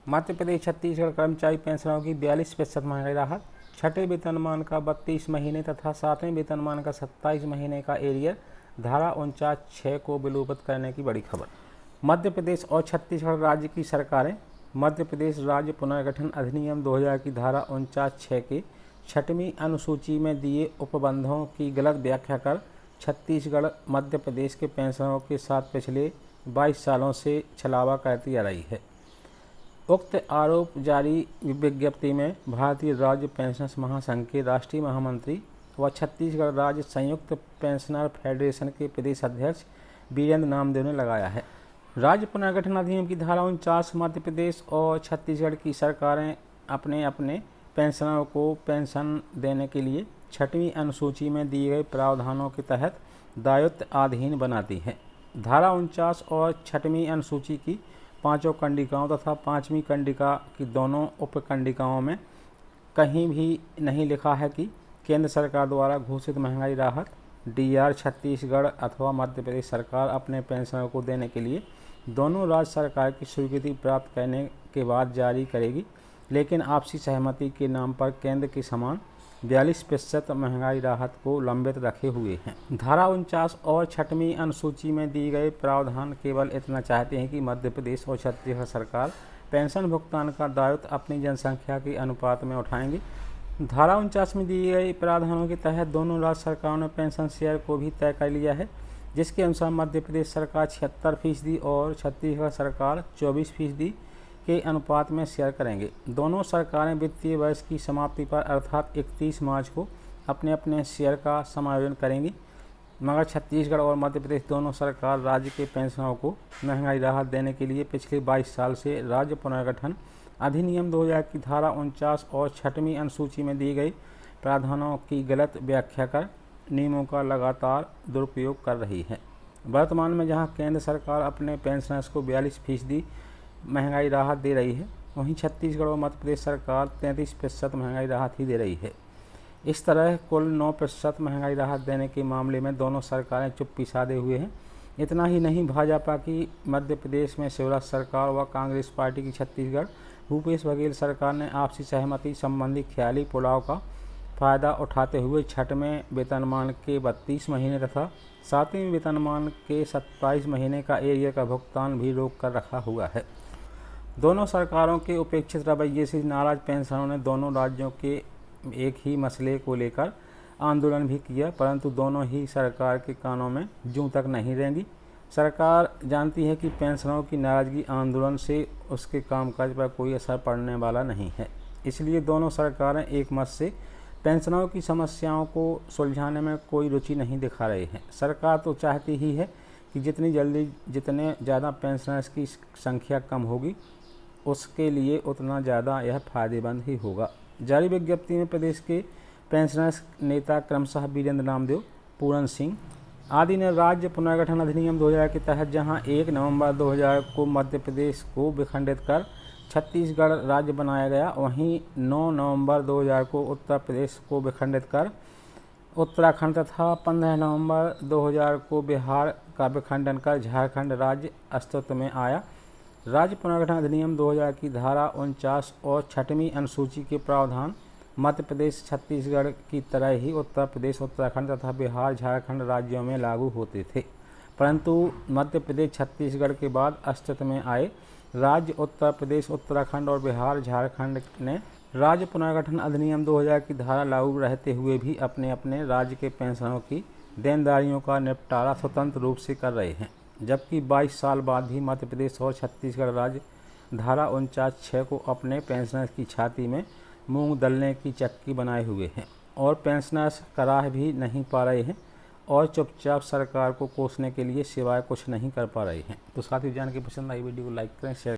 मध्य प्रदेश छत्तीसगढ़ कर्मचारी पेंशनरों की 42% महंगाई राहत। छठे वेतनमान का 32 महीने तथा सातवें वेतनमान का 27 महीने का एरियर धारा 49(6) को विलोपित करने की बड़ी खबर। मध्य प्रदेश और छत्तीसगढ़ राज्य की सरकारें मध्य प्रदेश राज्य पुनर्गठन अधिनियम 2000 की धारा 49(6) के छठवीं अनुसूची में दिए उपबंधों की गलत व्याख्या कर छत्तीसगढ़ मध्य प्रदेश के पेंशनरों के साथ पिछले 22 सालों से छलावा करती आ रही है। उक्त आरोप जारी विज्ञप्ति में भारतीय राज्य पेंशनर्स महासंघ के राष्ट्रीय महामंत्री व छत्तीसगढ़ राज्य संयुक्त पेंशनर फेडरेशन के प्रदेश अध्यक्ष वीरेंद्र नामदेव ने लगाया है। राज्य पुनर्गठन अधिनियम की धारा 49 मध्य प्रदेश और छत्तीसगढ़ की सरकारें अपने अपने पेंशनरों को पेंशन देने के लिए छठवीं अनुसूची में दिए गए प्रावधानों के तहत दायित्वाधीन बनाती है। धारा 49 और छठवीं अनुसूची की पांचों कंडिकाओं तथा पांचवीं कंडिका की दोनों उपकंडिकाओं में कहीं भी नहीं लिखा है कि केंद्र सरकार द्वारा घोषित महंगाई राहत डीआर छत्तीसगढ़ अथवा मध्य प्रदेश सरकार अपने पेंशनरों को देने के लिए दोनों राज्य सरकार की स्वीकृति प्राप्त करने के बाद जारी करेगी, लेकिन आपसी सहमति के नाम पर केंद्र के समान 42% महंगाई राहत को लंबित रखे हुए हैं। धारा 49 और छठवीं अनुसूची में दिए गए प्रावधान केवल इतना चाहते हैं कि मध्य प्रदेश और छत्तीसगढ़ सरकार पेंशन भुगतान का दायित्व अपनी जनसंख्या के अनुपात में उठाएंगी। धारा 49 में दिए गए प्रावधानों के तहत दोनों राज्य सरकारों ने पेंशन शेयर को भी तय कर लिया है, जिसके अनुसार मध्य प्रदेश सरकार 76% और छत्तीसगढ़ सरकार 24% के अनुपात में शेयर करेंगे। दोनों सरकारें वित्तीय वर्ष की समाप्ति पर अर्थात 31 मार्च को अपने अपने शेयर का समायोजन करेंगी, मगर छत्तीसगढ़ और मध्य प्रदेश दोनों सरकार राज्य के पेंशनरों को महंगाई राहत देने के लिए पिछले 22 साल से राज्य पुनर्गठन अधिनियम 2000 की धारा 49 और छठवीं अनुसूची में दी गई प्रावधानों की गलत व्याख्या कर नियमों का लगातार दुरुपयोग कर रही है। वर्तमान में जहां केंद्र सरकार अपने पेंशनर्स को 42% महंगाई राहत दे रही है, वहीं छत्तीसगढ़ और मध्य प्रदेश सरकार 33% महंगाई राहत ही दे रही है। इस तरह कुल 9% महंगाई राहत देने के मामले में दोनों सरकारें चुप्पी साधे हुए हैं। इतना ही नहीं, भाजपा की मध्य प्रदेश में शिवराज सरकार व कांग्रेस पार्टी की छत्तीसगढ़ भूपेश बघेल सरकार ने आपसी सहमति संबंधी ख्याली पुलाव का फायदा उठाते हुए छठवें वेतनमान के 32 महीने तथा सातवें वेतनमान के 27 महीने का एरियर का भुगतान भी रोक कर रखा हुआ है। दोनों सरकारों के उपेक्षित रवैये से नाराज पेंशनरों ने दोनों राज्यों के एक ही मसले को लेकर आंदोलन भी किया, परंतु दोनों ही सरकार के कानों में जूं तक नहीं रेंगी। सरकार जानती है कि पेंशनरों की नाराजगी आंदोलन से उसके कामकाज पर कोई असर पड़ने वाला नहीं है, इसलिए दोनों सरकारें एक मत से पेंशनरों की समस्याओं को सुलझाने में कोई रुचि नहीं दिखा रही है। सरकार तो चाहती ही है कि जितनी जल्दी जितने ज़्यादा पेंशनर्स की संख्या कम होगी, उसके लिए उतना ज़्यादा यह फायदेमंद ही होगा। जारी विज्ञप्ति में प्रदेश के पेंशनर्स नेता क्रमशः वीरेंद्र नामदेव, पूरन सिंह आदि ने राज्य पुनर्गठन अधिनियम 2000 के तहत जहां 1 नवंबर 2000 को मध्य प्रदेश को विखंडित कर छत्तीसगढ़ राज्य बनाया गया, वहीं 9 नवंबर 2000 को उत्तर प्रदेश को विखंडित कर उत्तराखंड तथा 15 नवंबर 2000 को बिहार का विखंडन कर झारखंड राज्य अस्तित्व में आया। राज्य पुनर्गठन अधिनियम 2000 की धारा 49 और छठवीं अनुसूची के प्रावधान मध्य प्रदेश छत्तीसगढ़ की तरह ही उत्तर प्रदेश उत्तराखंड तथा बिहार झारखंड राज्यों में लागू होते थे, परंतु मध्य प्रदेश छत्तीसगढ़ के बाद अस्तित्व में आए राज्य उत्तर प्रदेश उत्तराखंड और बिहार झारखंड ने राज्य पुनर्गठन अधिनियम 2000 की धारा लागू रहते हुए भी अपने अपने राज्य के पेंशनरों की देनदारियों का निपटारा स्वतंत्र रूप से कर रहे हैं, जबकि 22 साल बाद भी मध्य प्रदेश और छत्तीसगढ़ राज्य धारा 49(6) को अपने पेंशनर्स की छाती में मूंग दलने की चक्की बनाए हुए हैं और पेंशनर्स कराह भी नहीं पा रहे हैं और चुपचाप सरकार को कोसने के लिए सिवाय कुछ नहीं कर पा रहे हैं। तो साथियों, जान के पसंद आई वीडियो को लाइक करें, शेयर